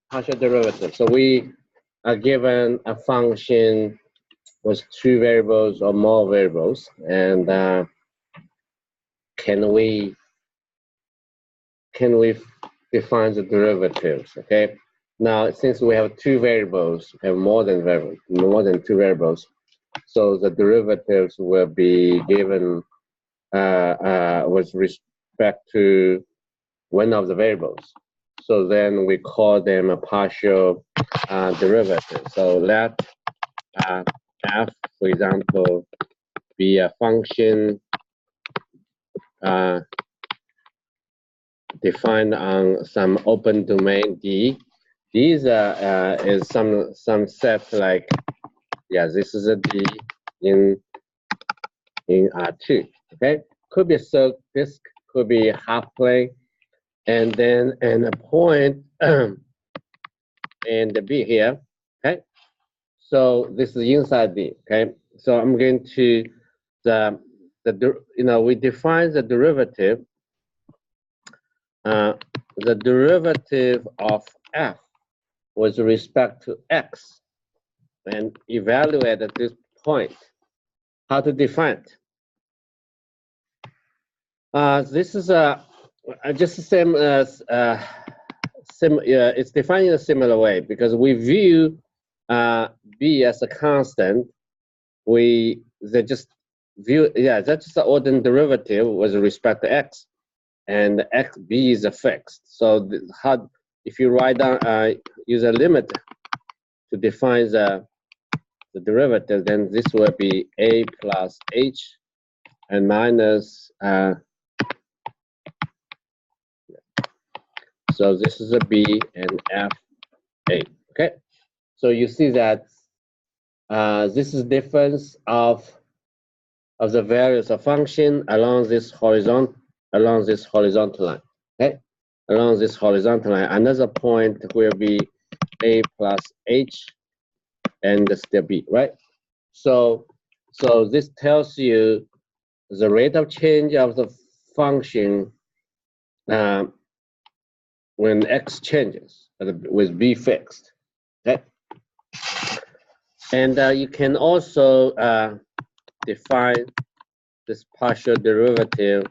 partial derivative. So we are given a function with 2 variables or more variables, and can we define the derivatives? Okay. Now, since we have 2 variables, we have more than 2 variables, so the derivatives will be given with respect to one of the variables. So then we call them a partial derivative. So let f, for example, be a function defined on some open domain D. These is some set like, yeah, this is a D in R2. Okay, could be a silk disk, could be a half plane, and then a point and the B here. Okay, so this is inside D. Okay, so I'm going to we define the derivative. The derivative of f with respect to x and evaluate at this point. How to define it? This is just the same as it's defined in a similar way because we view b as a constant. They just view that's just the ordinary derivative with respect to x, and x b is a fixed. So if you write down use a limit to define the derivative, then this will be a plus h and minus. So this is a b and f a. Okay, so you see that this is difference of the values of function along this horizontal line. Okay, along this horizontal line, another point will be a plus h and still b, right? So this tells you the rate of change of the function when x changes with b fixed. Okay, and you can also define this partial derivative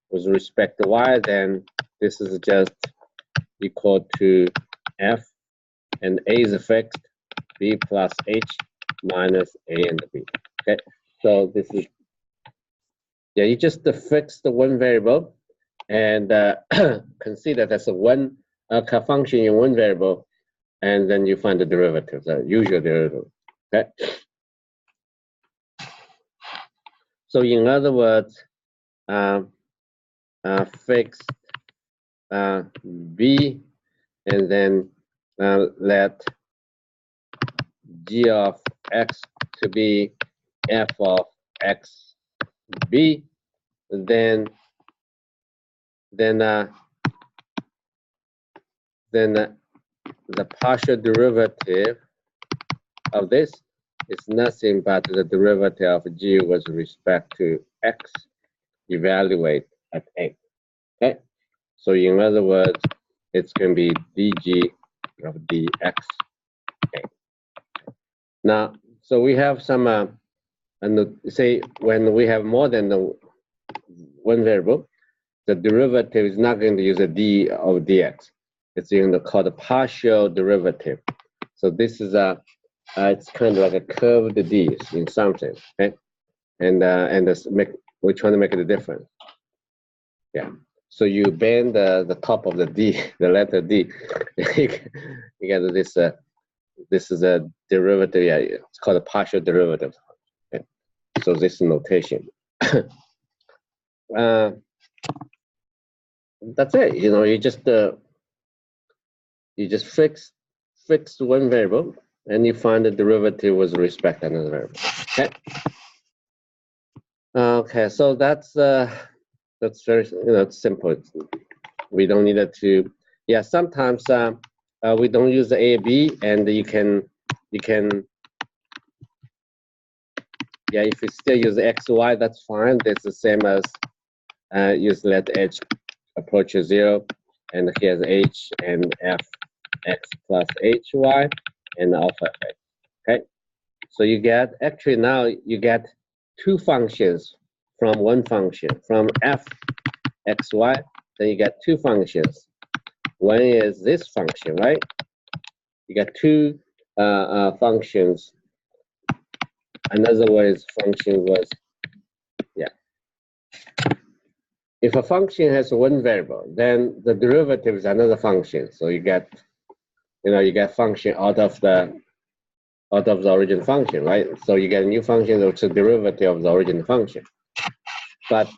with respect to y. Then this is just equal to f, and a is fixed, b plus h minus a and b. Okay, so this is you just fix the one variable and consider that's a one function in one variable, and then you find the derivative, the usual derivative. Okay. So in other words, fix b, and then let g of x to be f of x b, then the partial derivative of this is nothing but the derivative of g with respect to x evaluate at a. Okay, so in other words, it's going to be dg of dx. Okay. Now, so we have some and say when we have more than one variable, the derivative is not going to use a d of dx. It's going to call the partial derivative. So this is it's kind of like a curved d in some sense, okay? And we're trying to make it different. Yeah. So you bend the top of the d, the letter d, you get this. This is a derivative. Yeah, it's called a partial derivative. Okay. So this notation. That's it. You just fix one variable and you find the derivative with respect to another variable. Okay. Okay. So that's very it's simple. We don't need it to. Yeah. Sometimes we don't use the a b, and you can. Yeah. If you still use x y, that's fine. That's the same as use let h approach 0, and here's h and f x plus hy and alpha x. Okay, so you get, actually now you get two functions from one function, from f x y, then you get two functions. One is this function, right? You got two functions. Another way function was, yeah. If a function has one variable, then the derivative is another function. So you get, you get function out of the original function, right? So you get a new function that's a derivative of the original function. But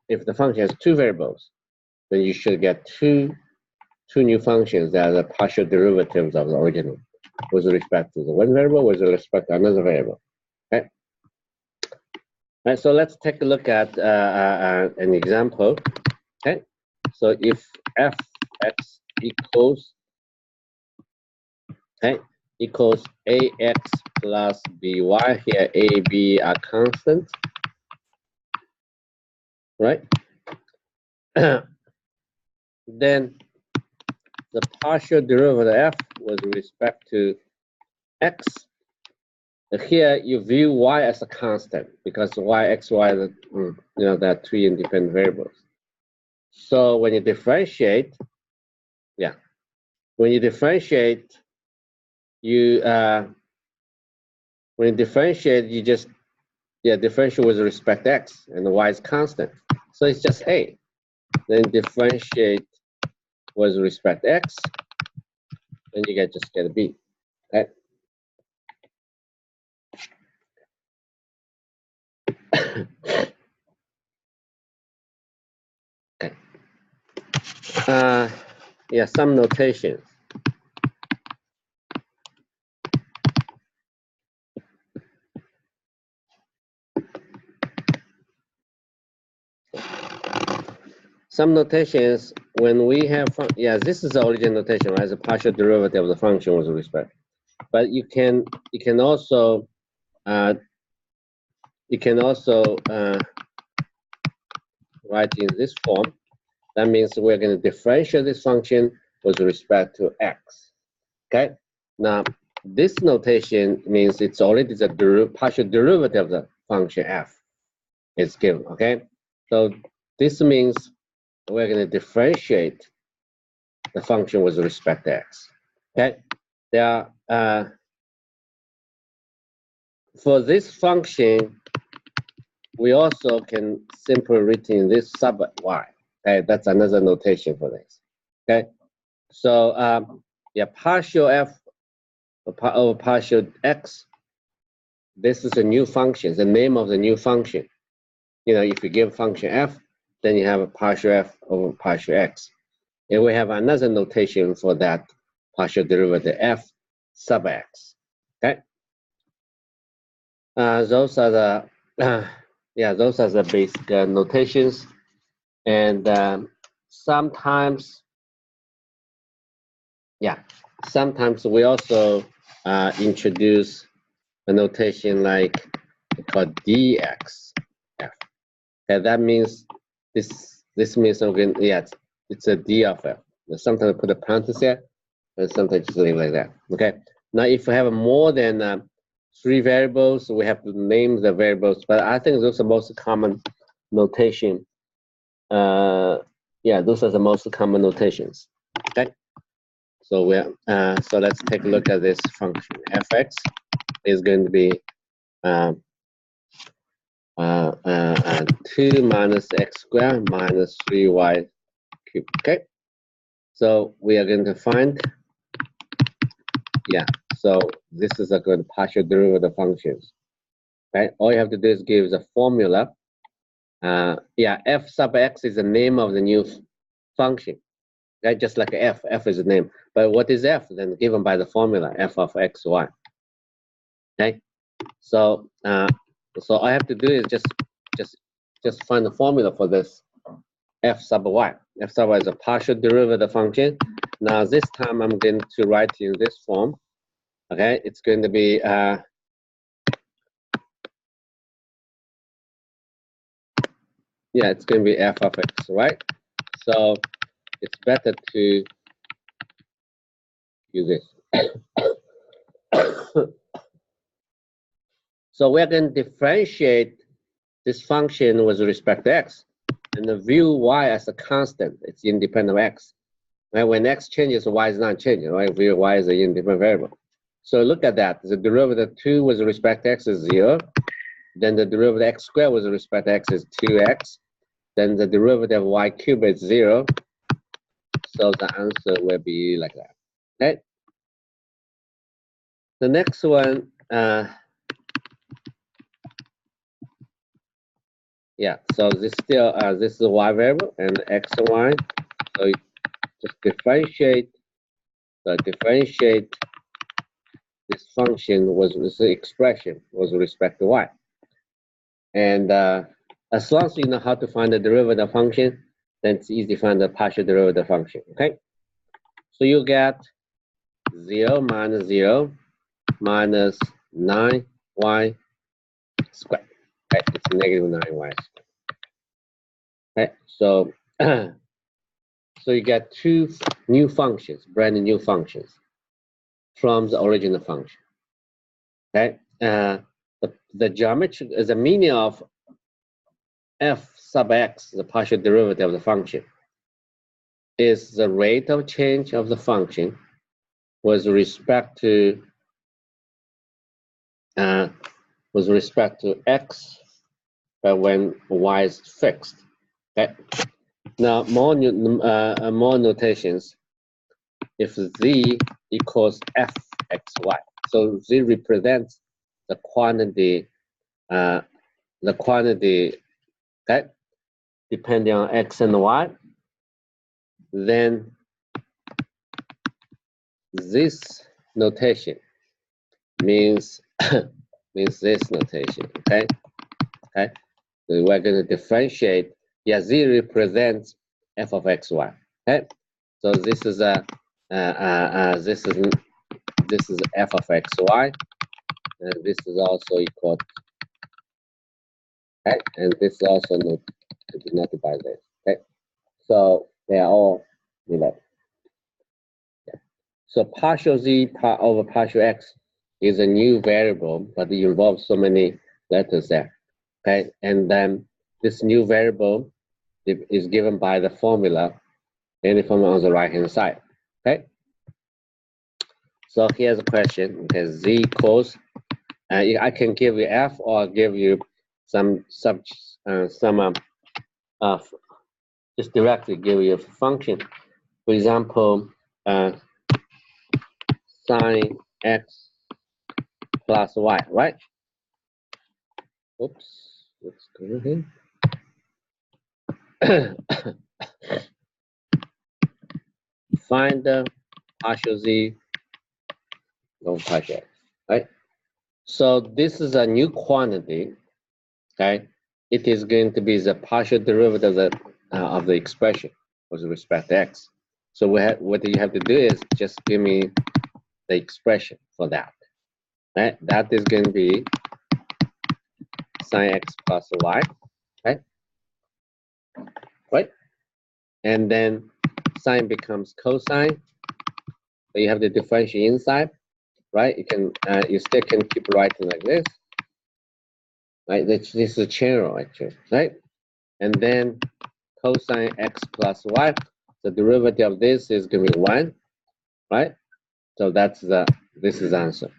if the function has two variables, then you should get two new functions that are partial derivatives of the original with respect to the one variable, with respect to another variable. Okay. Right, so let's take a look at an example. Okay, so if f(x) equals, okay, equals ax plus by, here a, b are constant, right? Then the partial derivative of f with respect to x. Here you view y as a constant because y, x, y, there are three independent variables. So when you differentiate, when you differentiate, you just differentiate with respect to x, and the y is constant, so it's just a. Then differentiate with respect to x, and you just get a b. Okay. Okay. Some notations. Some notations, when we have, this is the original notation, right? It's a partial derivative of the function with respect. But you can also write in this form. That means we're going to differentiate this function with respect to x. Okay. Now this notation means it's already the partial derivative of the function f is given. Okay. So this means we're going to differentiate the function with respect to x. Okay. There are, for this function, we also can simply written this sub y. Okay, that's another notation for this. Okay, so partial f over partial x. This is a new function. The name of the new function. If you give function f, then you have a partial f over partial x. And we have another notation for that partial derivative f sub x. Okay. Those are the those are the basic notations, and sometimes we also introduce a notation like called dx f. Okay, that means this means something. It's a d of f. Sometimes we put a parenthesis here, and sometimes just leave like that. Okay. Now, if we have more than 3 variables, we have to name the variables. But I think those are the most common notation. Those are the most common notations. Okay. So so let's take a look at this function. Fx is going to be 2 minus x squared minus 3y cubed. Okay. So we are going to find, so this is a good partial derivative functions. Okay. All you have to do is give the formula. F sub x is the name of the new function. Okay, just like f is the name. But what is f? Then given by the formula f of x, y. Okay, so all I have to do is just find the formula for this f sub y. F sub y is a partial derivative function. Now this time I'm going to write in this form. Okay, it's going to be it's going to be f of x, right? So it's better to use this. So we're going to differentiate this function with respect to x and view y as a constant. It's independent of x. And when x changes, y is not changing, right? View y is an independent variable. So look at that. The derivative of 2 with respect to x is 0. Then the derivative of x squared with respect to x is 2x. Then the derivative of y cubed is 0. So the answer will be like that. Okay. The next one, yeah. So this still this is a y variable and x and y. So just differentiate. So differentiate this function was this expression with respect to y. And as long as you know how to find the derivative function, then it's easy to find the partial derivative function. Okay. So you get 0 minus 0 minus 9y squared. Okay, it's negative 9y squared. Okay, so so you get two new functions, brand new functions from the original function. Okay, the geometry is the meaning of f sub x, the partial derivative of the function, is the rate of change of the function with respect to x, but when y is fixed. Okay. Now more notations. If z equals fxy, so z represents the quantity, okay, depending on x and y, then this notation means means this notation. Okay, okay. So we're going to differentiate. Yeah, z represents f of xy. Okay, so this is this is f of xy, and this is also equal. Okay, and this is also denoted by this. Okay, so they are all related. Yeah. So partial z over partial x is a new variable, but it involves so many letters there. Okay, and then this new variable is given by the formula, any formula on the right hand side. Okay, so here's a question. Okay, z equals, I can give you f or give you some just directly give you a function. For example, sine x plus y, right? Oops, what's going here? Find the partial z over partial x, right? So this is a new quantity, okay? It is going to be the partial derivative of the expression with respect to x. So what you have to do is just give me the expression for that. Right? That is going to be sine x plus y, right? Right? And then sine becomes cosine. So you have the differential inside, right? You can you still can keep writing like this, right? This is a general actually, right? And then cosine x plus y. The derivative of this is going to be 1, right? So this is the answer.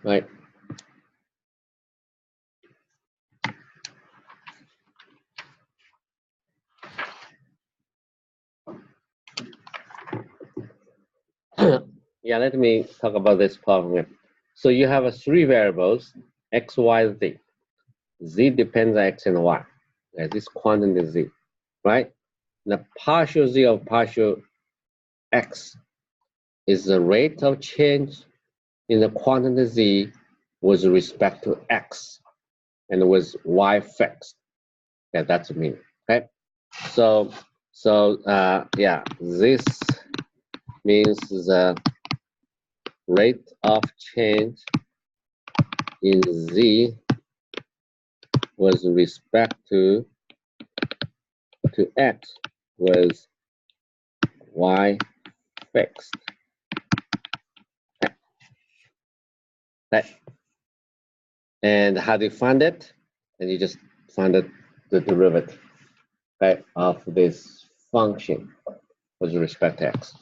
Right. Yeah, let me talk about this problem. So you have 3 variables, x, y, z. Z depends on x and y. This quantity is z, right? The partial z of partial x is the rate of change in the quantity z with respect to x and with y fixed. Yeah, that's mean. Okay. So yeah, this means the rate of change in z with respect to x was y fixed. Okay. And how do you find it? And you just find the derivative, okay, of this function with respect to x.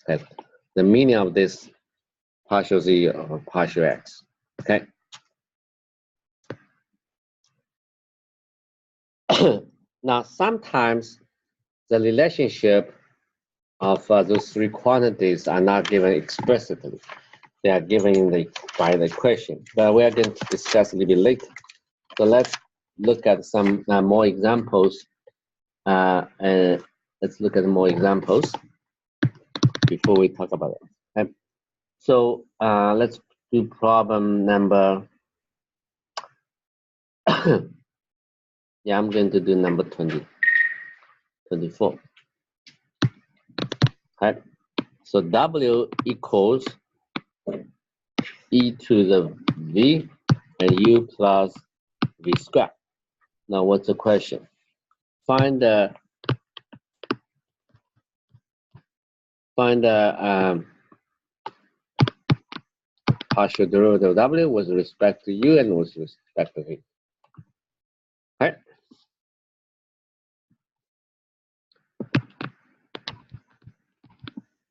Okay. The meaning of this partial z or partial x. Okay. Now, sometimes the relationship of those three quantities are not given explicitly. They are given by the equation, but we are going to discuss a little bit later. So let's look at some more examples. And let's look at more examples before we talk about it. Okay. So let's do problem number. Yeah, I'm going to do number 24. Okay. So W equals e to the v and u plus v squared. Now, what's the question? Find the partial derivative of w with respect to u and with respect to v. Okay.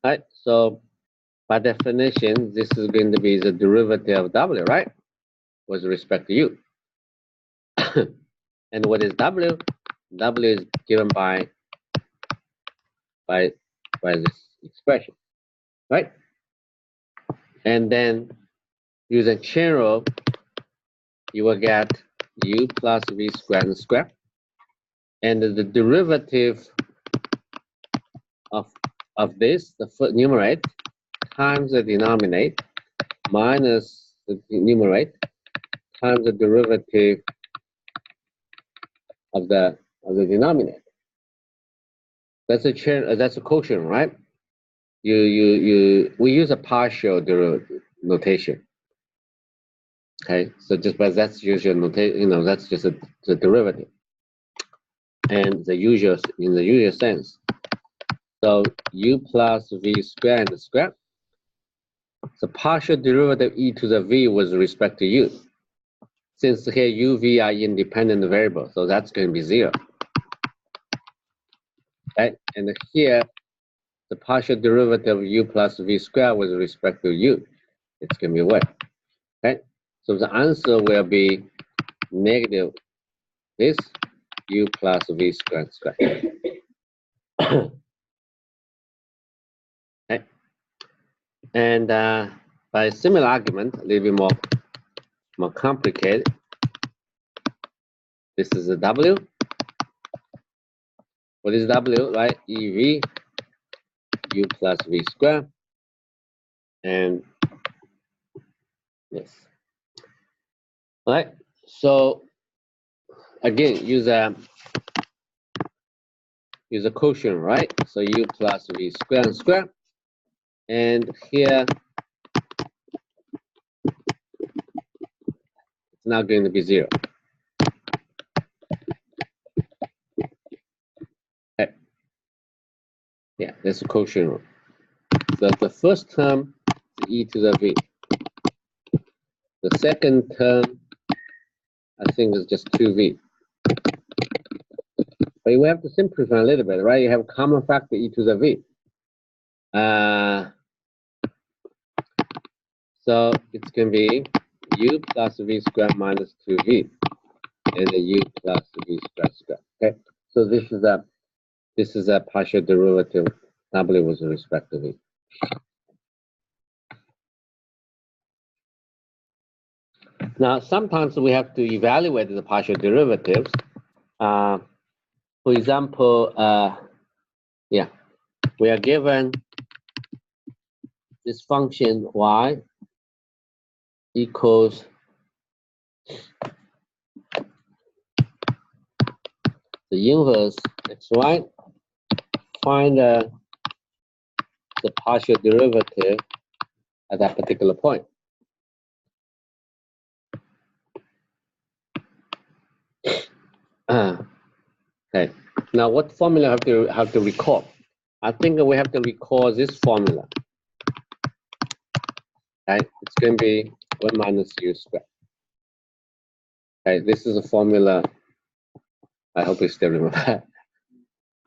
All right. So by definition, this is going to be the derivative of w, right? With respect to u. And what is w? W is given by this expression, right? And then using chain rule, you will get u plus v squared and squared. And the derivative of this, the numerator, times the denominator, minus the numerator, times the derivative of the denominator. That's a chain. That's a quotient, right? We use a partial derivative notation. Okay, so just by that's usual notation, that's just the derivative, and the usual in the usual sense. So u plus v squared and squared. So partial derivative e to the v with respect to u. Since here u, v are independent variables, so that's going to be 0. Okay, and here the partial derivative of u plus v squared with respect to u, it's going to be what? Okay, so the answer will be negative this u plus v squared squared. Okay, and by a similar argument, a little bit more complicated. This is a w. What is w, right? EV u plus v squared, and yes. All right. So again, use a quotient, right? So u plus v squared and squared, and here it's now going to be 0. Okay. Yeah, that's a quotient rule. So the first term is e to the v. The second term, I think, is just 2v. But we have to simplify a little bit, right? You have common factor e to the v. So it's going to be u plus v squared minus 2v, and the u plus v squared squared. Okay, so this is a partial derivative w with respect to v. Now, sometimes we have to evaluate the partial derivatives. For example, yeah, we are given this function y equals the inverse xy, find the partial derivative at that particular point. Okay. Now, what formula have to recall? I think we have to recall this formula. Okay, it's going to be 1 minus u squared. Okay, this is a formula. I hope you still remember.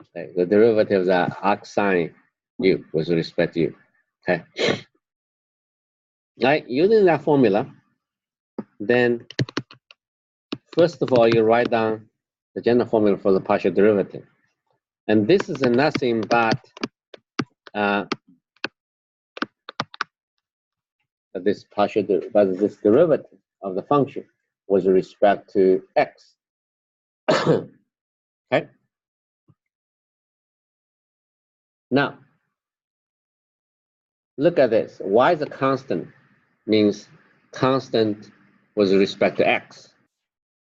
Okay, the derivatives are arc sine u with respect to u. Okay. Right, using that formula, then first of all, you write down the general formula for the partial derivative. And this is nothing but this derivative of the function with respect to x. Okay. Now, look at this. Y is a constant, means constant with respect to x.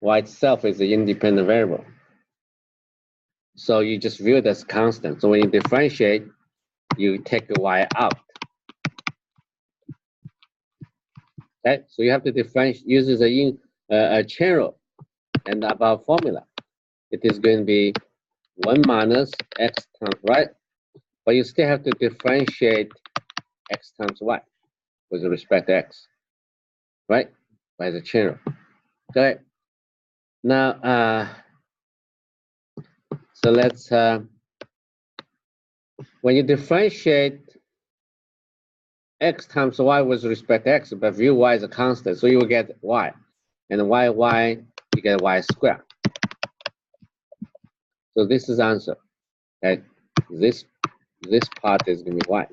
Y itself is an independent variable. So you just view it as constant. So when you differentiate, you take the y out. Okay, so you have to differentiate, uses a chain rule and above formula. It is going to be 1 minus x times, right? But you still have to differentiate x times y with respect to x, right? By the chain rule. Okay. Now, so let's, when you differentiate x times y with respect to x, but view y as a constant, so you will get y. And y, you get y squared. So this is the answer. Okay. This part is going to be y.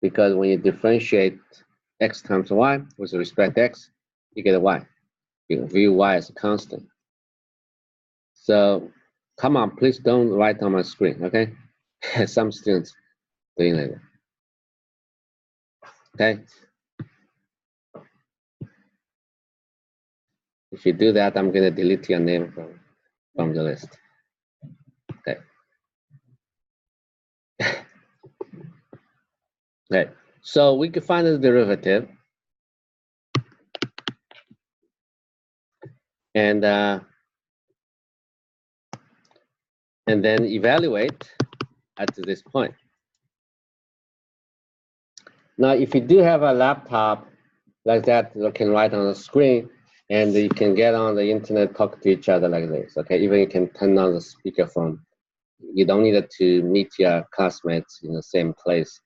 Because when you differentiate x times y with respect to x, you get a y. You view y as a constant. So come on, please don't write on my screen, okay? Some students doing like that. Okay. If you do that, I'm gonna delete your name from the list. Okay. Okay. So we can find the derivative, and then evaluate at this point. Now, if you do have a laptop like that, you can write on the screen, and you can get on the internet, talk to each other like this. Okay, even you can turn on the speakerphone. You don't need to meet your classmates in the same place.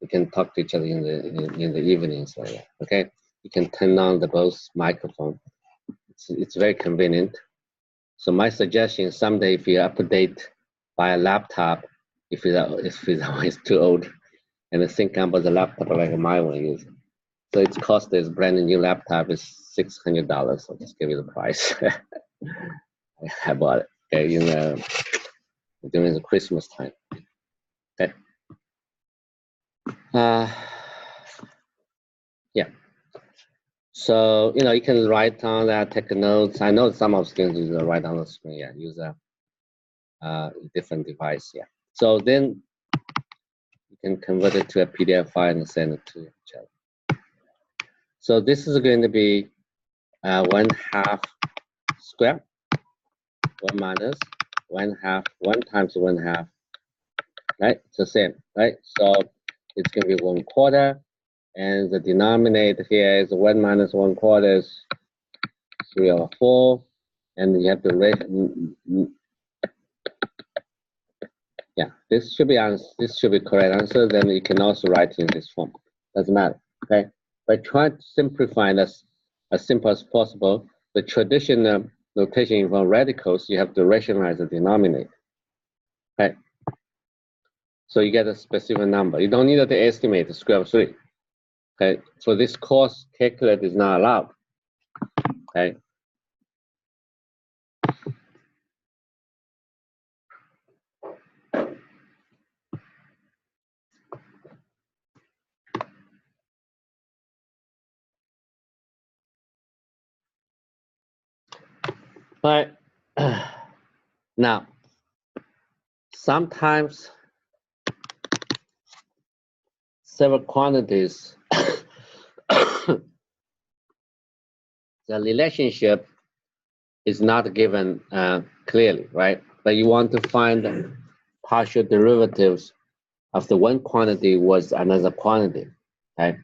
You can talk to each other in the evenings like that. Okay, you can turn on the both microphone. It's very convenient. So my suggestion is someday if you update by a laptop, if it's too old, and think about the laptop like my one is. So its cost is brand new laptop is $600. I'll just give you the price. I bought it. Okay, during the Christmas time. Okay. Yeah. So you can write on that, take notes. I know some of students use write on the screen. Yeah, use a different device. Yeah. So then you can convert it to a PDF file and send it to each other. So this is going to be 1/2 square, 1 minus 1/2, 1 times 1/2. Right, it's the same, right? So it's going to be 1/4, and the denominator here is 1 minus 1/4 is 3/4, and you have to raise. Yeah, this should be correct answer. Then you can also write in this form. Doesn't matter. Okay, but try to simplify this as simple as possible. The traditional notation for radicals, you have to rationalize the denominator. Okay. So you get a specific number. You don't need to estimate the square root of 3. Okay, for this course, calculate is not allowed. Okay. But Now, sometimes several quantities, the relationship is not given clearly, right? But you want to find partial derivatives of the one quantity was another quantity, okay?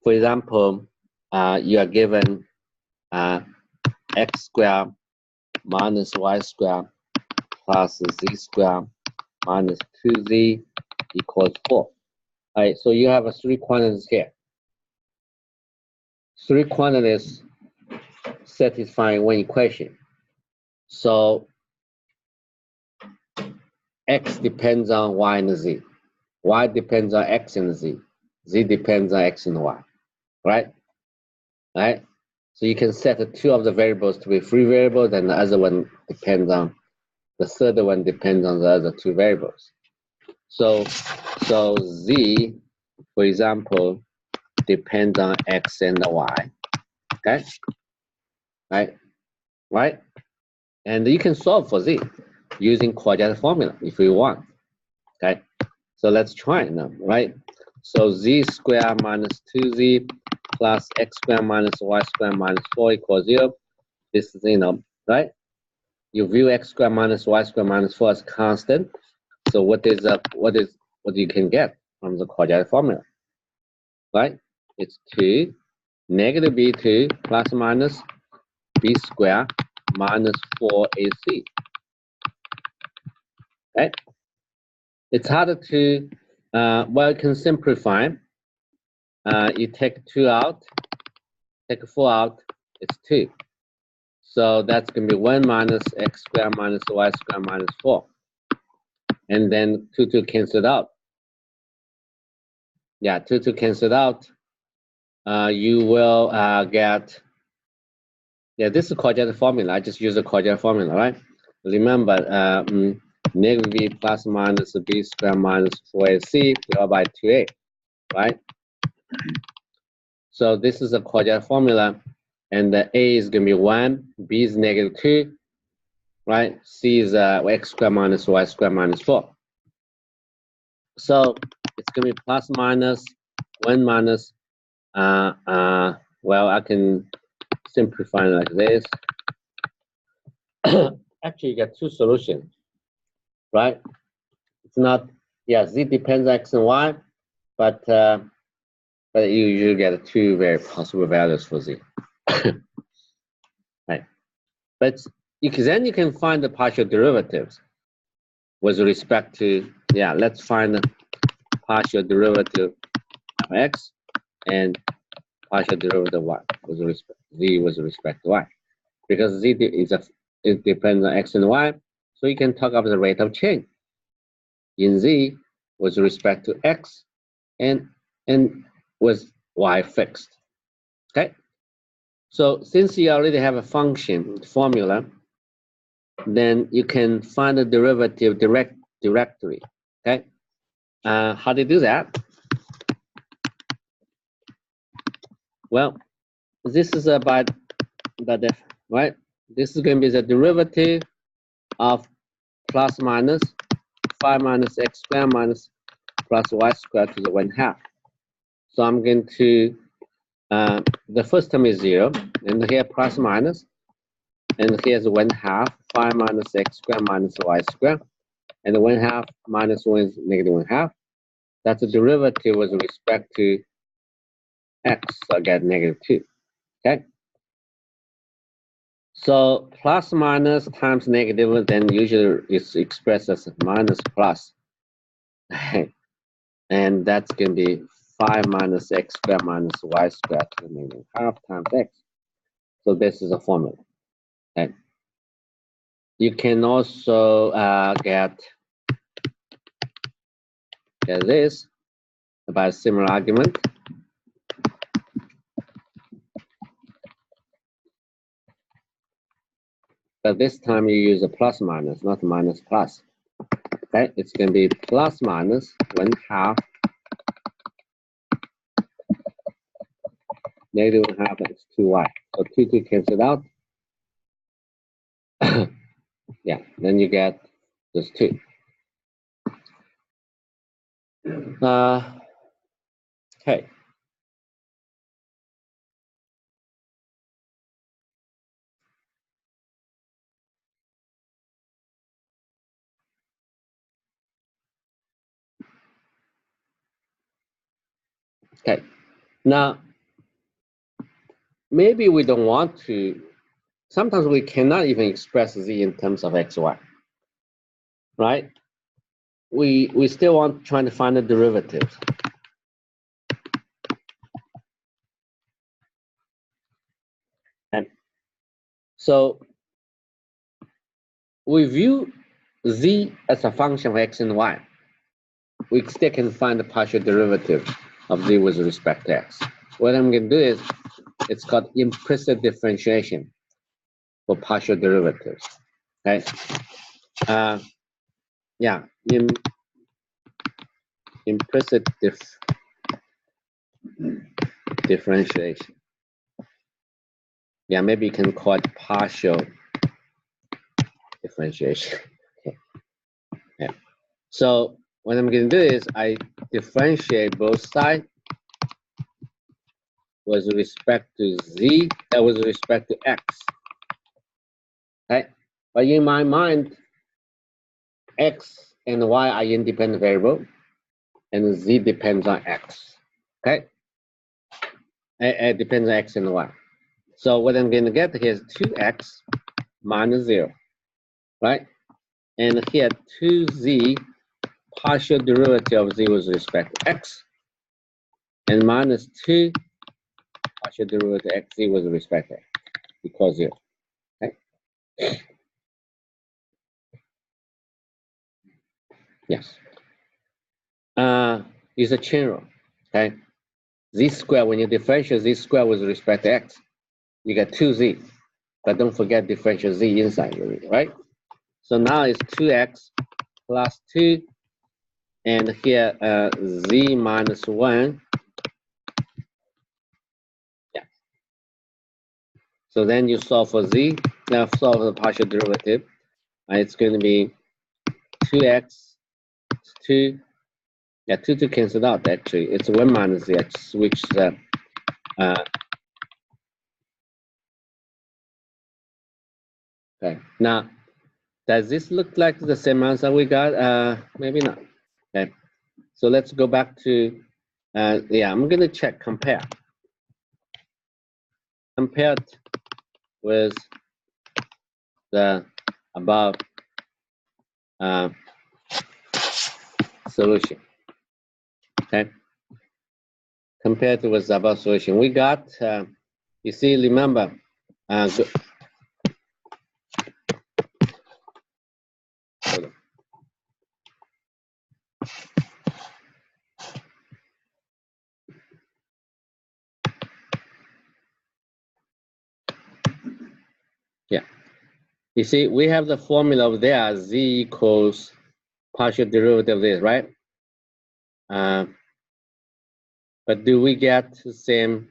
For example, you are given x squared minus y squared plus z squared minus 2z equals 4. All right, so you have three quantities here. Three quantities satisfying one equation. So x depends on y and z. Y depends on x and z. Z depends on x and y, right? Right? So you can set two of the variables to be free variables, and the other one depends on, the third one depends on the other two variables. So z, for example, depends on x and y, okay? Right? And you can solve for z using quadratic formula if you want, okay? So let's try it now, right? So z squared minus 2z plus x squared minus y squared minus 4 equals 0. This is, right? You view x squared minus y squared minus 4 as constant. So what you can get from the quadratic formula, right? It's 2 negative b2 plus minus b squared minus 4ac, right? It's harder to, well, you can simplify. You take 2 out, take 4 out, it's 2. So that's going to be 1 minus x squared minus y squared minus 4. And then 2 cancel out. Yeah, 2 cancel out. You will get, yeah, this is quadratic formula. I just use the quadratic formula, right? Remember, negative b plus minus b squared minus 4ac divided by 2a, right? So this is a quadratic formula, and the a is going to be 1, b is negative 2, right? C is x squared minus y squared minus 4. So it's going to be plus minus 1 minus, well, I can simplify it like this. Actually, you get two solutions, right? It's not, yeah, z depends on x and y, but you usually get two very possible values for z. Right? But then you can find the partial derivatives with respect to, yeah, let's find the partial derivative of x and partial derivative of y with respect z with respect to y, because z it depends on x and y, so you can talk about the rate of change in z with respect to x and with y fixed. Okay, so since you already have a function formula, then you can find the derivative directly. Okay, how do you do that? Well, this is about the right. This is going to be the derivative of plus minus 5 minus x squared minus plus y squared to the 1/2. So I'm going to, the first term is 0, and here plus minus, and here's 1/2, 5 minus x squared minus y squared, and the 1/2 minus 1 is negative 1/2. That's a derivative with respect to x, so I get negative 2, okay? So plus minus times negative, then usually it's expressed as minus plus. And that's going to be 5 minus x squared minus y squared to the negative 1/2 times x. So this is a formula. Okay. You can also get this by a similar argument. But this time you use a plus minus, not minus plus. Okay, it's going to be plus minus 1/2 negative 1/2 is 2y. So 2 cancel out. Yeah, then you get those two. Okay. Okay. Now, maybe we don't want to. Sometimes we cannot even express z in terms of x, y, right? We still want trying to find the derivatives. And so we view z as a function of x and y. We still can find the partial derivative of z with respect to x. What I'm going to do is, it's called implicit differentiation for partial derivatives. Okay. Yeah. Implicit differentiation. Yeah, maybe you can call it partial differentiation. Okay. Yeah. So what I'm going to do is I differentiate both sides with respect to z and with respect to x. Okay. But in my mind, x and y are independent variable, and z depends on x. Okay. It depends on x and y. So what I'm going to get here is 2x minus 0, right? And here 2z partial derivative of z with respect to x, and minus 2 partial derivative of xz with respect to x equals 0. Okay? Yes. Is a chain rule. Okay? Z squared, when you differentiate z squared with respect to x, you get 2z. But don't forget differential z inside, right? So now it's 2x plus 2, and here z minus 1. Yeah. So then you solve for z, now solve for the partial derivative. It's going to be 2x, 2. Yeah, 2 cancelled out actually. It's 1 minus z. I switched the. Okay. Now, does this look like the same answer we got? Maybe not. Okay. So let's go back to, yeah, I'm going to check compare. Compared with the above solution. Okay. Compared with the above solution, we got, you see, remember, yeah. You see, we have the formula over there, z equals partial derivative of this, right? But do we get the same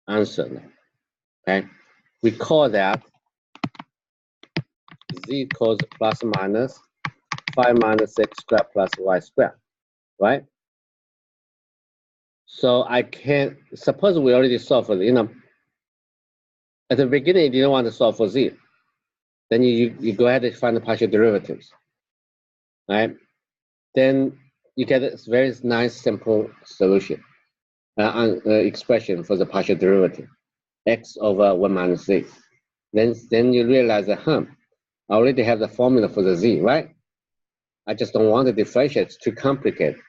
answer now? Okay, we call that z equals plus minus 5 minus x squared plus y squared, right? So I can suppose we already solved for the, at the beginning you didn't want to solve for z, then you go ahead and find the partial derivatives, right? Then you get a very nice simple solution, expression for the partial derivative, x over 1 minus z. Then you realize that, I already have the formula for the z, right? I just don't want to differentiate, it's too complicated.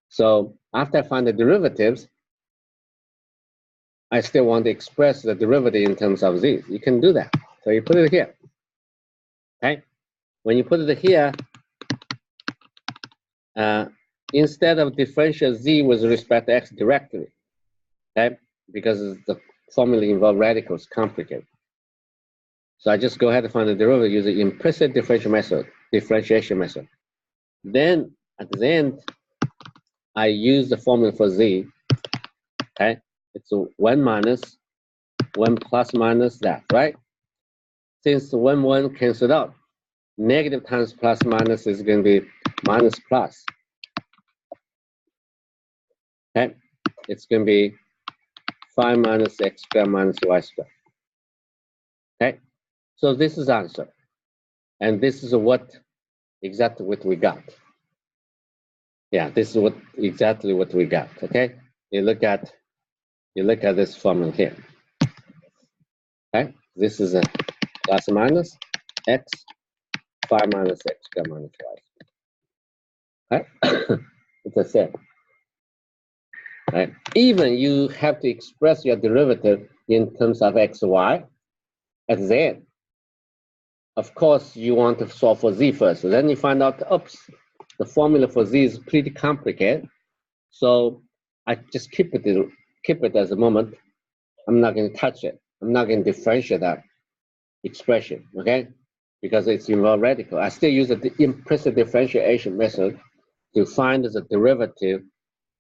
So after I find the derivatives, I still want to express the derivative in terms of z. You can do that. So you put it here. Okay? When you put it here, instead of differential z with respect to x directly, okay? Because the formula involves radicals, complicated. So I just go ahead and find the derivative using implicit differentiation method. Then at the end, I use the formula for z. Okay, it's 1 minus 1 plus minus that, right? Since 1 cancelled out, Negative times plus minus is going to be minus plus. Okay, it's going to be 5 minus x squared minus y squared. Okay, so this is answer, and this is exactly what we got. Yeah, this is exactly what we got. Okay, you look at this formula here. Okay, this is a plus minus x 5 minus x squared minus y. Okay, it's the same. Right? Even you have to express your derivative in terms of x, y at the end. Of course, you want to solve for z first. Then you find out, oops, the formula for z is pretty complicated. So I just keep it as a moment. I'm not going to touch it. I'm not going to differentiate that expression, okay? Because it's involved radical. I still use the implicit differentiation method to find the derivative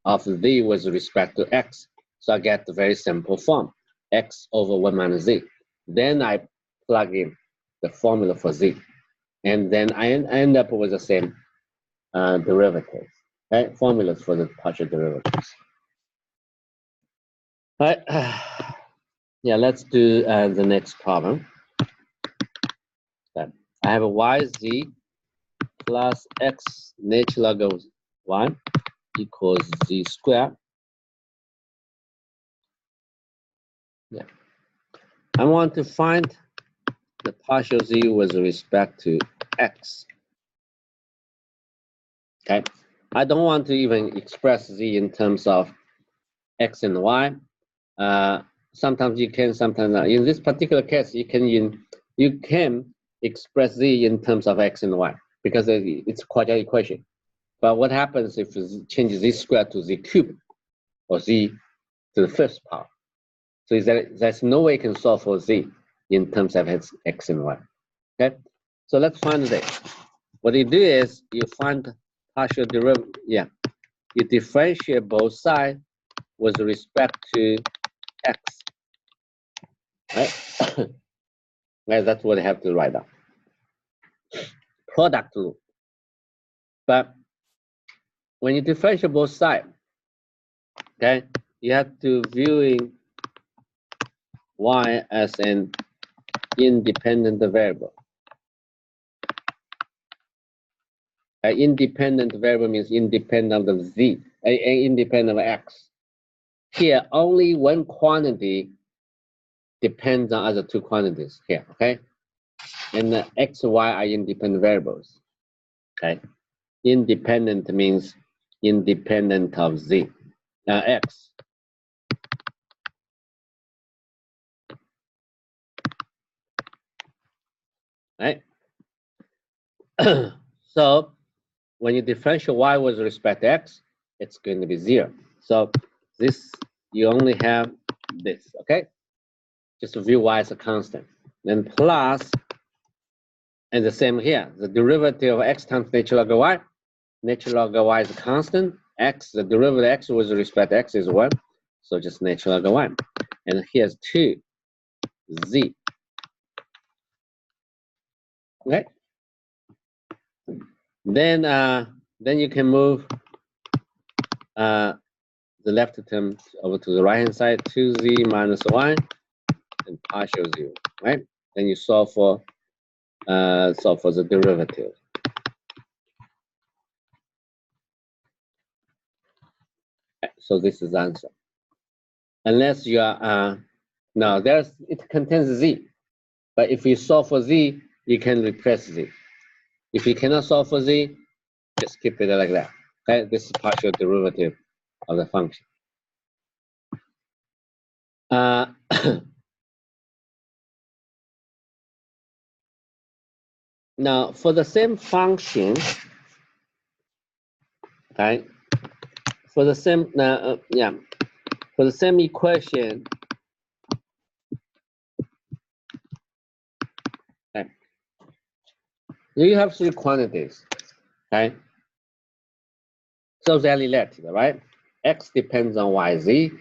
of z with respect to x. So I get the very simple form, x over 1 minus z. Then I plug in the formula for z. And then I end up with the same derivatives, right? Formulas for the partial derivatives. All right. Yeah, let's do the next problem. I have a yz plus x natural log of 1 equals z squared. Yeah. I want to find the partial z with respect to x. Okay. I don't want to even express z in terms of x and y. Sometimes you can, sometimes not. In this particular case, you can express z in terms of x and y because it's a quadratic equation. But what happens if you change z squared to z cubed or z to the first power? So there's no way you can solve for z in terms of x and y. Okay, so let's find this. What you do is you find partial derivative. Yeah, you differentiate both sides with respect to x. Right? Right, that's what I have to write down. Product rule. But when you differentiate both sides, okay, you have to viewing y as an independent variable. An independent variable means independent of z, independent of x. Here, only one quantity depends on other two quantities here, okay? And the x, y are independent variables, okay? Independent means independent of z, x. Right? So when you differentiate y with respect to x, it's going to be 0. So this, you only have this, okay? Just view y as a constant. Then plus, and the same here, the derivative of x times natural log of y. Natural log of y is a constant. X, the derivative of x with respect to x is 1. So just natural log of 1. And here's 2, z. Okay? Then you can move the left term over to the right hand side, 2z minus 1 and partial 0, right? Then you solve for the derivative. So this is the answer. Unless you are now it contains z, but if you solve for z, you can replace z. If you cannot solve for z, just keep it like that. Okay, this is partial derivative of the function. Now, for the same function, okay, for the same for the same equation, okay, you have three quantities, okay. So they're related, right? X depends on yz,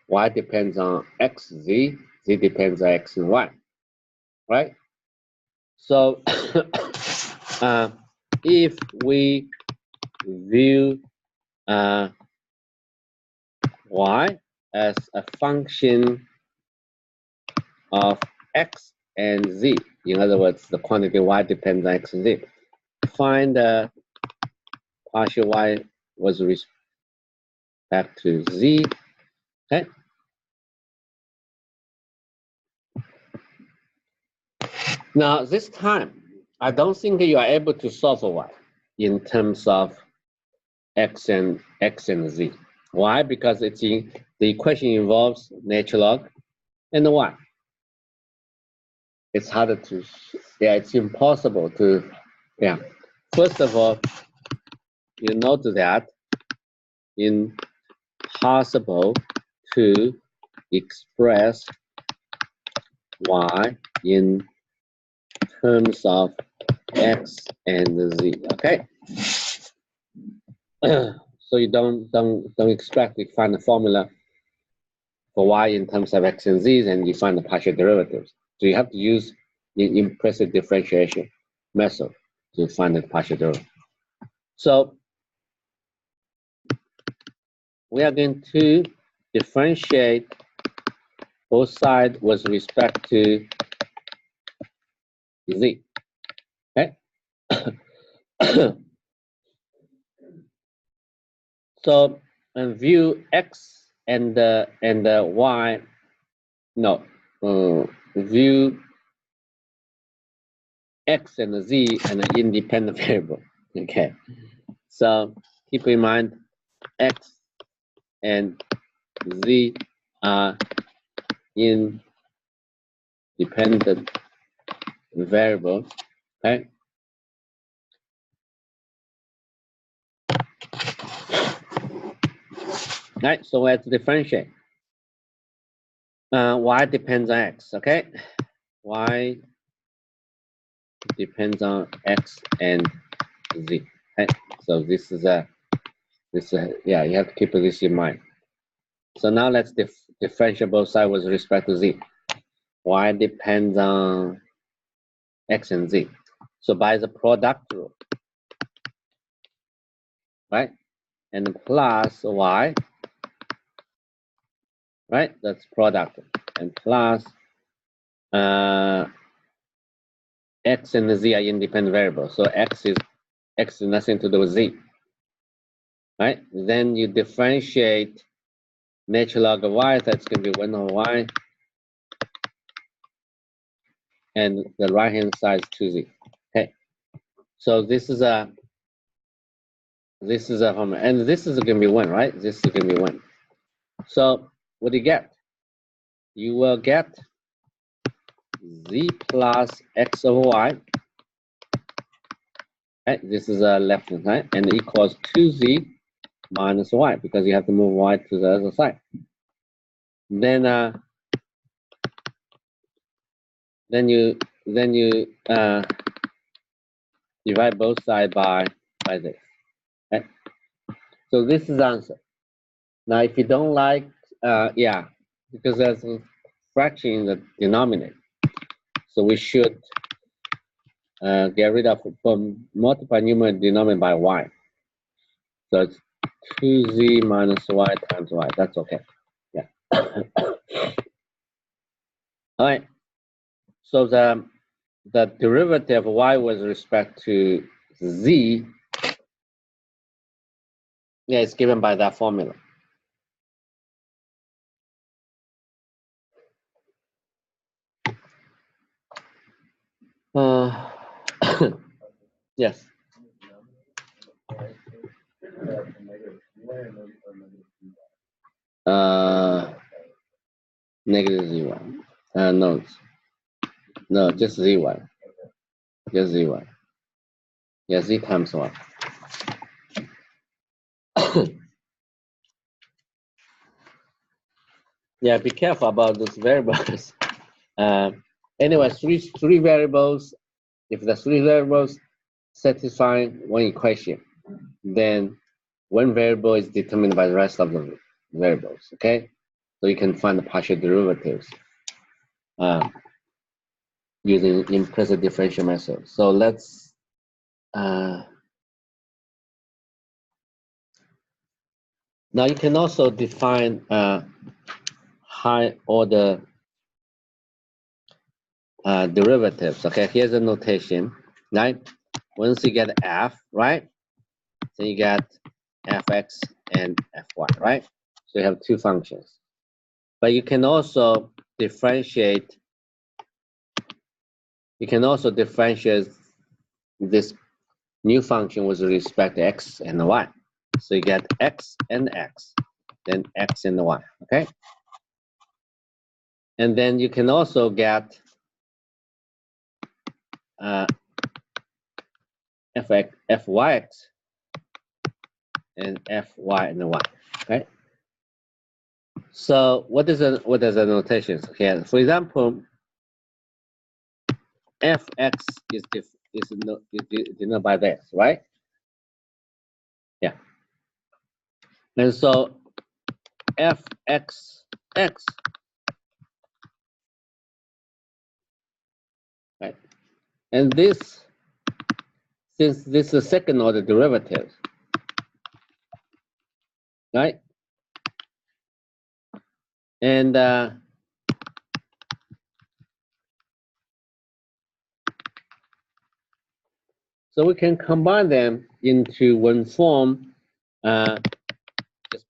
y depends on xz, z depends on x and y, right? So if we view y as a function of x and z, in other words, the quantity y depends on x and z, find the partial y with respect to z. Okay. Now this time, I don't think you are able to solve for y in terms of x and z. Why? Because it's in the equation involves natural log and the y. It's harder to, yeah, it's impossible to, yeah. First of all, you note that impossible to express y in terms of x and z. Okay. So you don't expect to find the formula for y in terms of x and z, and you find the partial derivatives. So you have to use the implicit differentiation method to find the partial derivative. So we are going to differentiate both sides with respect to z. Okay. So view x and y. No, view x and z and an independent variable. Okay. So keep in mind x and z are independent variables. Okay. Right. So we have to differentiate. Y depends on x. Okay. Y depends on x and z. Okay. So this is yeah, you have to keep this in mind. So now let's differentiate both sides with respect to z. Y depends on x and z. So by the product rule, right? And plus y, right? That's product. And plus x and z are independent variables. So x is nothing to do with z. Right? Then you differentiate natural log of y, that's going to be 1 over y. And the right hand side is 2z. Okay. So this is a formula. And this is going to be 1, right? This is going to be 1. So what do you get? You will get z plus x over y. Okay. This is a left hand side, and equals 2z minus y, because you have to move y to the other side. Then you divide both sides by this. Okay? So this is the answer. Now, if you don't like, yeah, because there's a fraction in the denominator, so we should get rid of multiply numerator denominator by y. So it's 2z minus y times y. That's okay. Yeah. All right. So the derivative of y with respect to z, yeah, it's given by that formula. Yes. Negative z1. No, just z1. Just z1. Yeah, z times 1. Yeah, be careful about those variables. Anyway, three variables. If the 3 variables satisfy one equation, then one variable is determined by the rest of the variables. Okay, so you can find the partial derivatives using implicit differential method. So let's now you can also define high order derivatives. Okay, here's a notation, right? Once you get f, right, then you get fx and fy, right? So you have two functions. But you can also differentiate. You can also differentiate this new function with respect to x and y. So you get x and x, then x and y. Okay. And then you can also get fyx and fy and y. Okay. So what is the notations? Okay. For example, fx is denoted by this, right? Yeah. And so fxx, right? And this, since this is a second order derivative, right? And so we can combine them into one form, just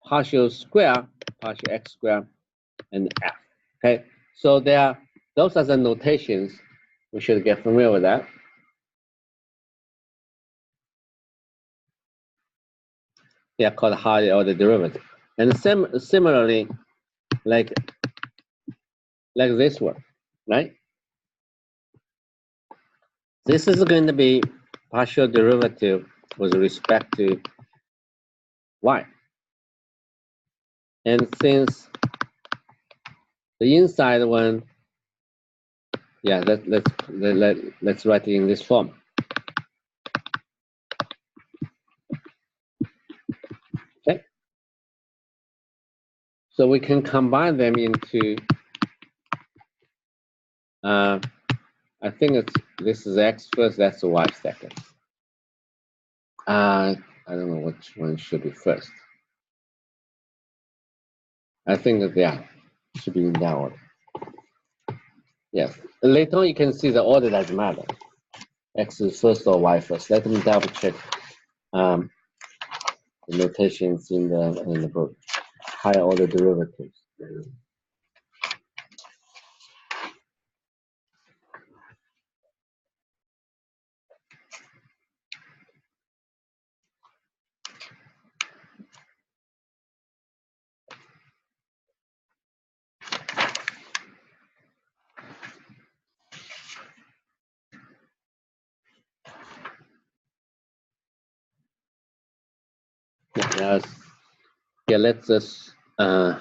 partial square, partial x square, and f. Okay, so those are the notations. We should get familiar with that. They are called higher order derivative. And similarly, like this one, right? This is going to be partial derivative with respect to y. And since the inside one, yeah, let's write it in this form. Okay. So we can combine them into, I think this is x first, that's y second. I don't know which one should be first. I think that, yeah, should be in that order. Yes. Later on, you can see the order doesn't matter. X is first or y first. Let me double check the notations in the book. Higher order derivatives. Yes. Yeah, let's just yeah,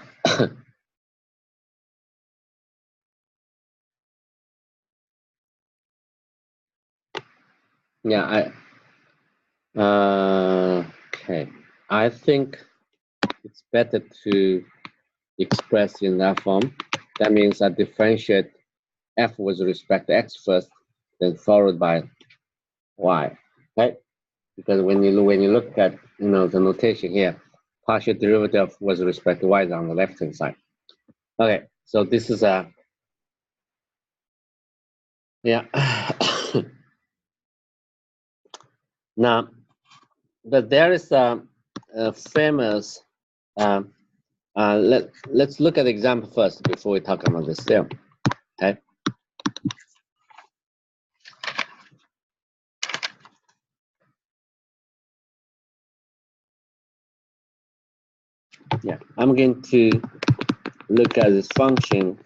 okay. I think it's better to express in that form. That means I differentiate f with respect to x first, then followed by y. Okay? Because when you look at the notation here, partial derivative with respect to y is on the left hand side. Okay, so this is a yeah. Now, but there is a famous. Let's look at the example first before we talk about this theorem. Okay. Yeah, I'm going to look at this function,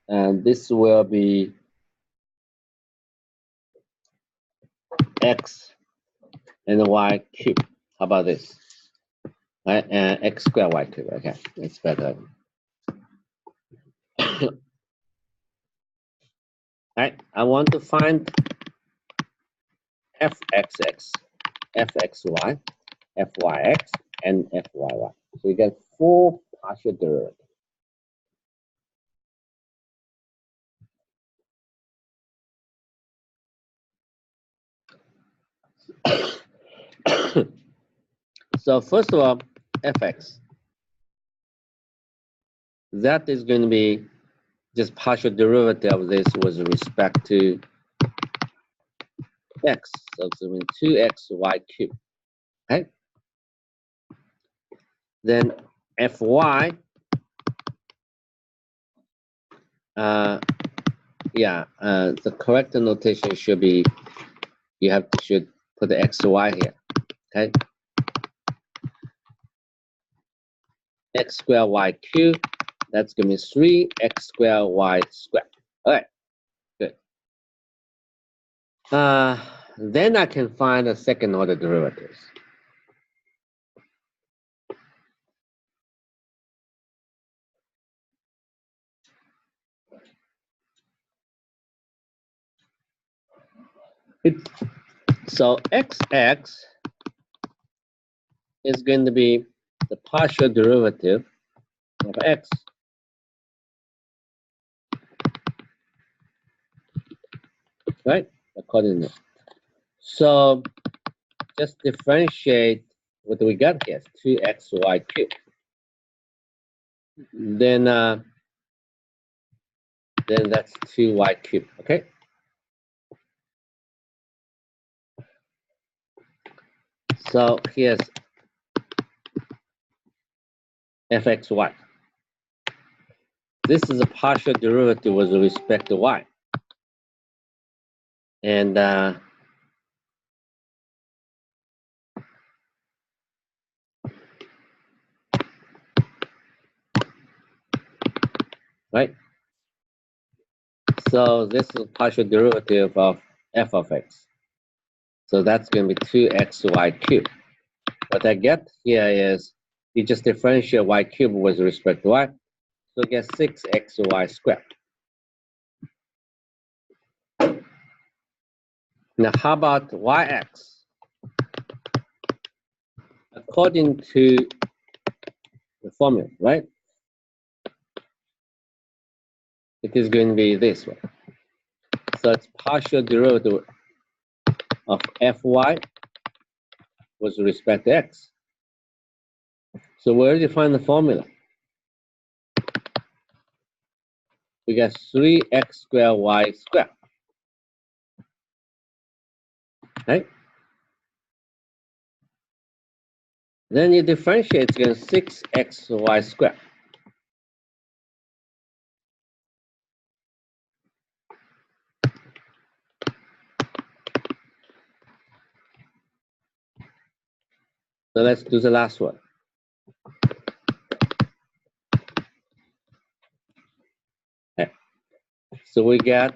and this will be x and y cubed. How about this? Right, x squared y cubed. Okay, it's better. All right, I want to find fxx, fxy, fyx, and fyy. So we get 4 partial derivatives. So first of all, fx, that is going to be just partial derivative of this with respect to x. So it's going to be 2xy cubed. Okay. Then fy, the correct notation should be, should put the xy here. Okay. X squared y cubed, that's going to be 3x squared y squared. All right, good. Then I can find the second order derivatives. So xx is going to be the partial derivative of x. Right? According to. So just differentiate what we got here, 2xy cubed. Then that's 2y cubed, okay? So here's fxy. This is a partial derivative with respect to y. And right? So this is a partial derivative of f of x. So that's going to be 2xy cubed. What I get here is you just differentiate y cubed with respect to y. So get 6xy squared. Now how about yx? According to the formula, right? It is going to be this way. So it's partial derivative of fy with respect to x. So we already find the formula. We get 3x squared y squared. Right? Then you differentiate against 6xy squared. So let's do the last one. Okay. So we get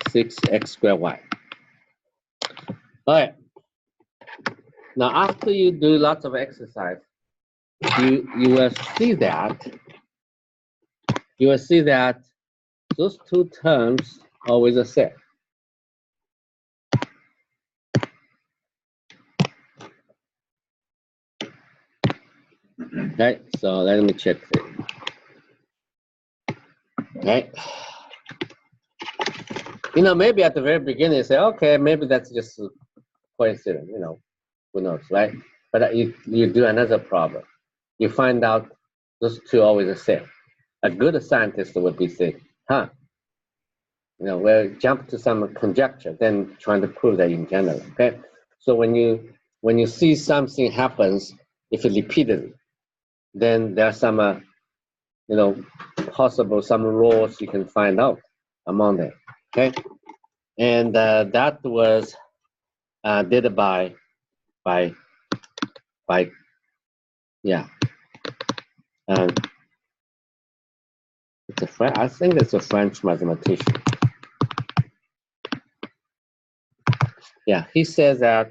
6x squared y. All right. Now after you do lots of exercise, you will see that those two terms always the same. Okay, so let me check it. Okay. You know, maybe at the very beginning you say, okay, maybe that's just a coincidence, you know, who knows, right? But you do another problem. You find out those two always the same. A good scientist would be saying, huh, you know, we'll jump to some conjecture, then trying to prove that in general, okay? So when you see something happens, if it repeatedly, then there's some, you know, possible some rules you can find out among them, okay? And that was did by yeah, it's a French. I think it's a French mathematician. Yeah, he says that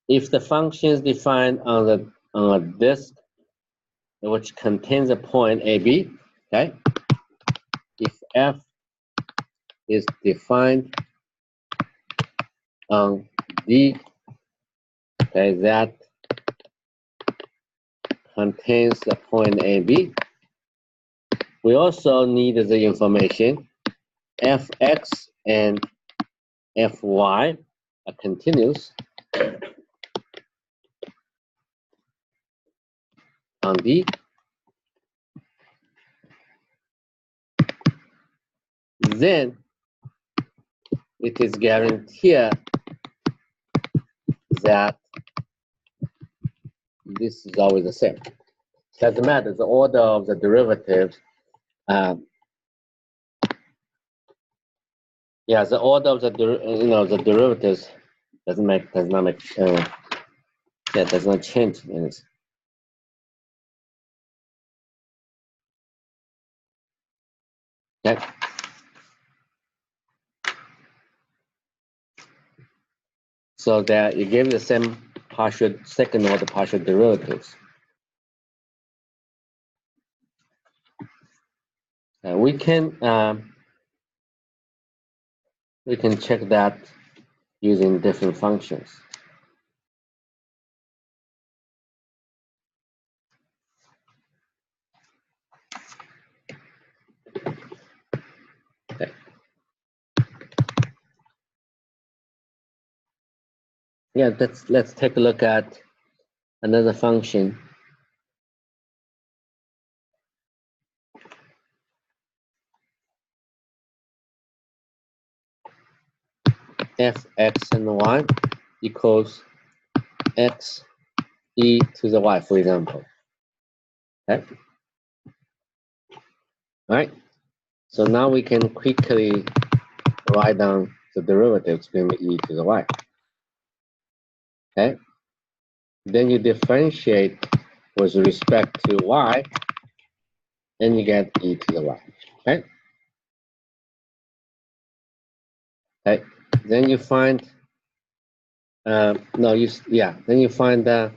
if the function is defined on a disk which contains a point AB, okay, if f is defined on D, okay, that contains the point AB. We also need the information fx and fy continues on D, then it is guaranteed that this is always the same. Doesn't matter the order of the derivatives. Yeah, the order of the the derivatives does not change. Okay. So that you give the same second order partial derivatives. We can check that using different functions. Okay. Yeah, let's take a look at another function. Fx and y equals x e to the y, for example. Okay. All right. So now we can quickly write down the derivatives between e to the y. Okay. Then you differentiate with respect to y, and you get e to the y. Okay. Okay. Then you find then you find the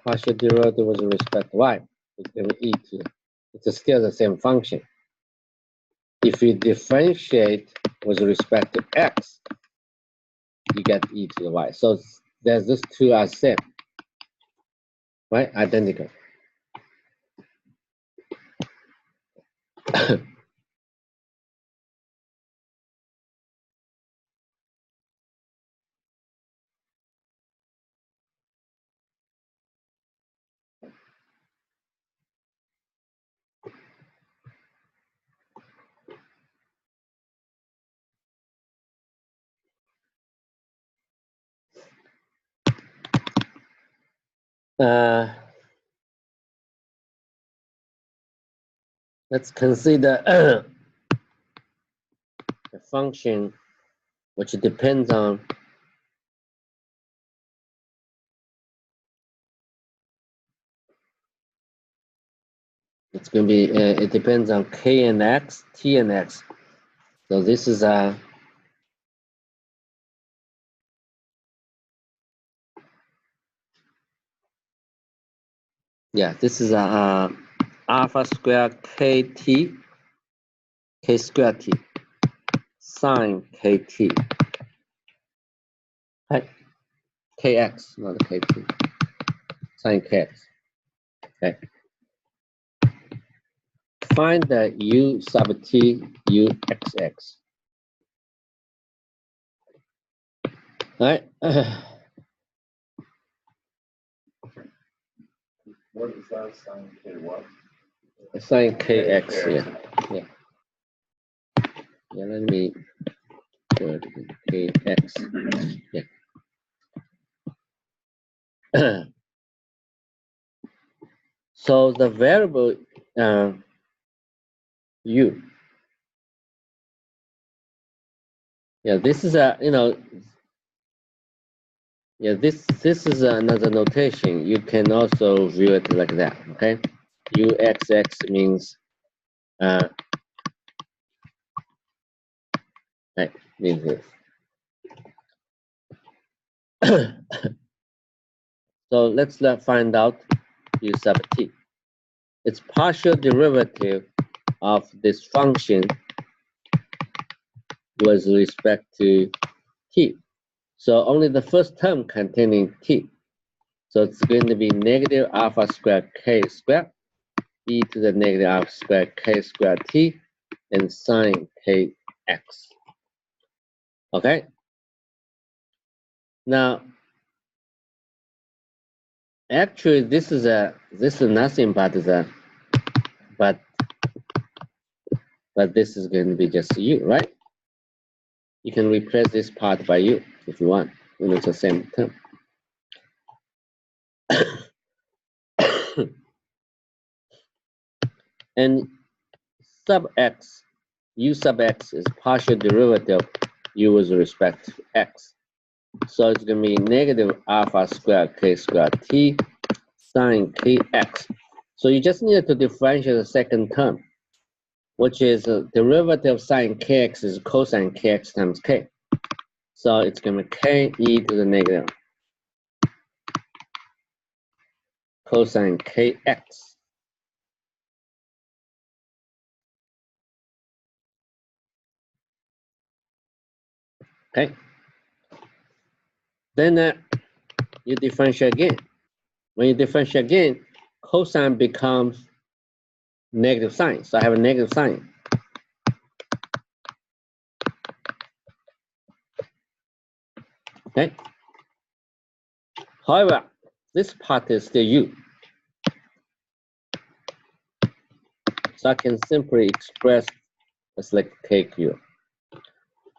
partial derivative with respect to y. It's still the same function. If you differentiate with respect to x, you get e to the y. So there's these two are same, right? Identical. Let's consider a function which depends on it's going to be it depends on k and x, t and x. So this is a this is a alpha squared kt k squared t sine kt, right? Kx, not kt, sine kx. Okay. Find the u sub t u xx. Right? What is that sine k what? Sine kx, yeah. Let me do it. Kx. Yeah. So the variable u. Yeah, this is a this is another notation. You can also view it like that. Okay, uxx means right, means this. So let's find out u sub t. It's partial derivative of this function with respect to t. So only the first term containing t. So it's going to be negative alpha squared k squared e to the negative alpha squared k squared t and sine kx. Okay. Now, actually, this is nothing but but this is going to be just u, right? You can replace this part by u if you want, when it's the same term. And sub x, u sub x is partial derivative u with respect to x. So it's going to be negative alpha squared k squared t sine kx. So you just need to differentiate the second term, which is derivative sine kx is cosine kx times k. So it's going to be k e to the negative cosine kx. Okay. Then you differentiate again. When you differentiate again, cosine becomes negative sign. So I have a negative sign. Okay. However, this part is still u. So I can simply express as like kq.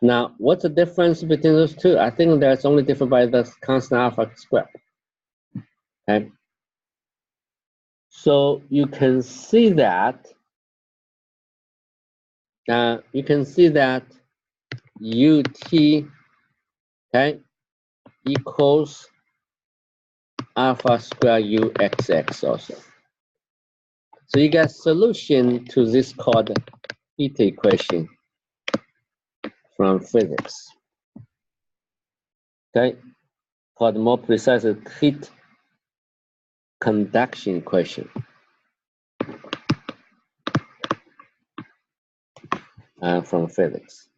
Now, what's the difference between those two? I think that's only different by the constant alpha squared. Okay. So you can see that ut, okay, equals alpha squared uxx also. So you get solution to this called heat equation from physics. Okay, called more precisely heat conduction equation. From physics.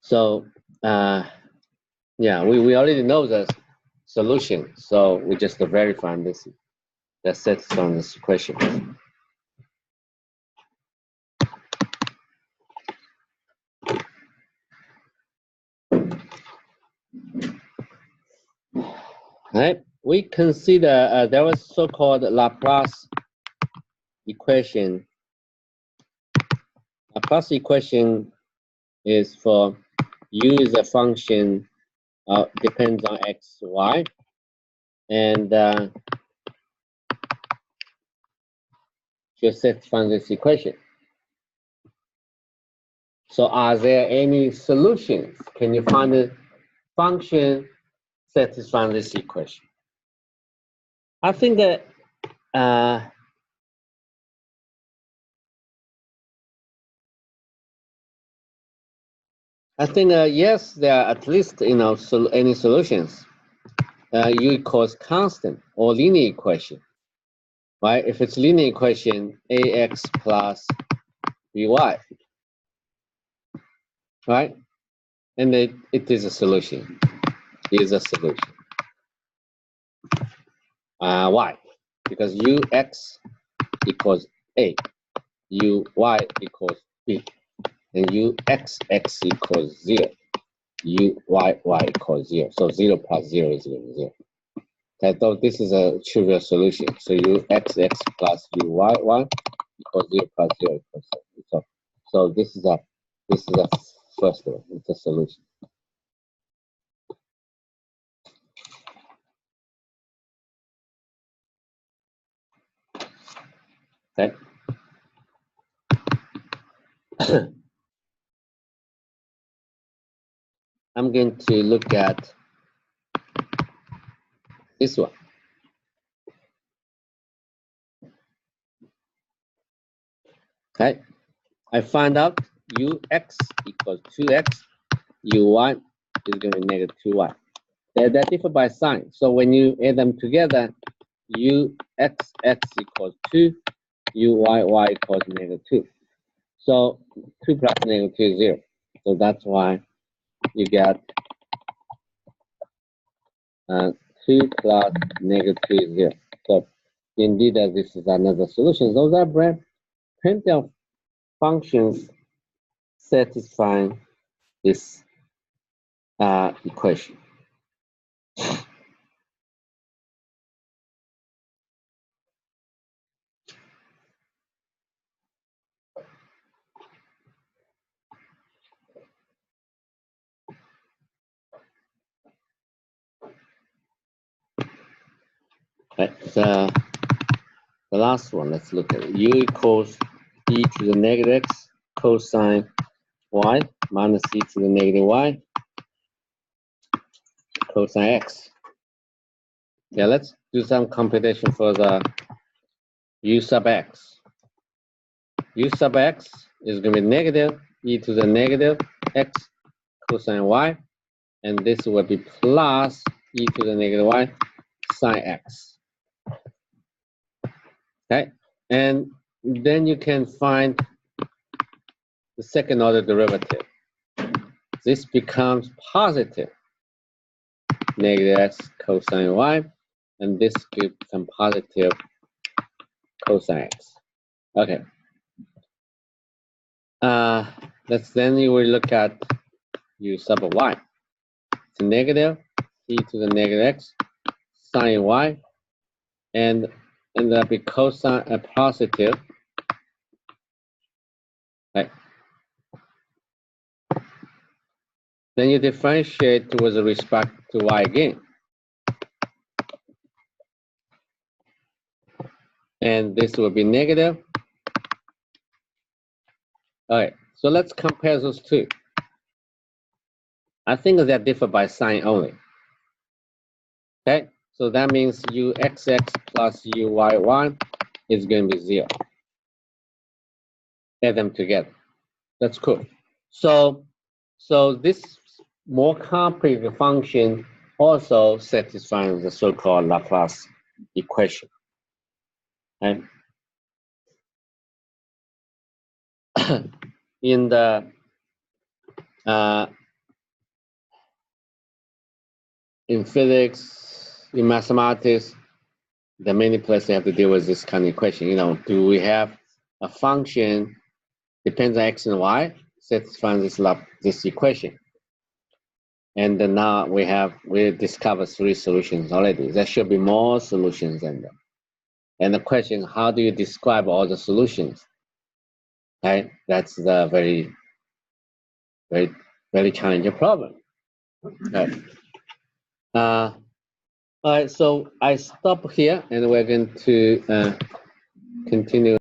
So yeah, we already know the solution, so we just verify this. That's it on this question. Right? We consider there was so-called Laplace equation. Laplace equation is for u is a function depends on x, y, and just satisfy this equation. So are there any solutions? Can you find a function satisfying this equation? I think that yes, there are at least any solutions. U equals constant or linear equation, right? If it's linear equation, ax plus by, right? And it is a solution. Is a solution. Why? Because ux equals a, uy equals b, and uxx equals 0, uyy equals 0. So 0 plus 0 is 0. I thought this is a trivial solution. So uxx plus uyy equals 0 plus 0 equals 0. So this is a first one. It's a solution. Okay. I'm going to look at this one. Okay. I find out ux equals 2x, uy is going to be negative 2y. They're different by sign. So when you add them together, uxx equals 2, uyy equals negative 2. So 2 plus negative 2 is 0. So that's why you get 2 plus negative 2 is 0. So indeed, this is another solution. Those are plenty of functions satisfying this equation. Right, the last one, let's look at it. U equals e to the negative x cosine y minus e to the negative y cosine x. Yeah, let's do some computation for the u sub x. U sub x is going to be negative e to the negative x cosine y, and this will be plus e to the negative y sine x. Okay, and then you can find the second order derivative. This becomes positive negative x cosine y, and this becomes positive cosine x. Okay. Then you will look at u sub y. It's negative e to the negative x sine y, and that be cosine positive. Right. Then you differentiate with respect to y again. And this will be negative. All right, so let's compare those two. I think they're different by sign only. Okay, so that means uxx plus uyy is going to be 0. Add them together. That's cool. So this more complicated function also satisfies the so-called Laplace equation. And in the in physics, in mathematics, there are many places you have to deal with this kind of equation. You know, do we have a function depends on x and y satisfies this equation? And then now we discovered 3 solutions already. There should be more solutions than that. And the question, how do you describe all the solutions? Okay, that's the very, very, very challenging problem. Okay. All right, so I stop here, and we're going to continue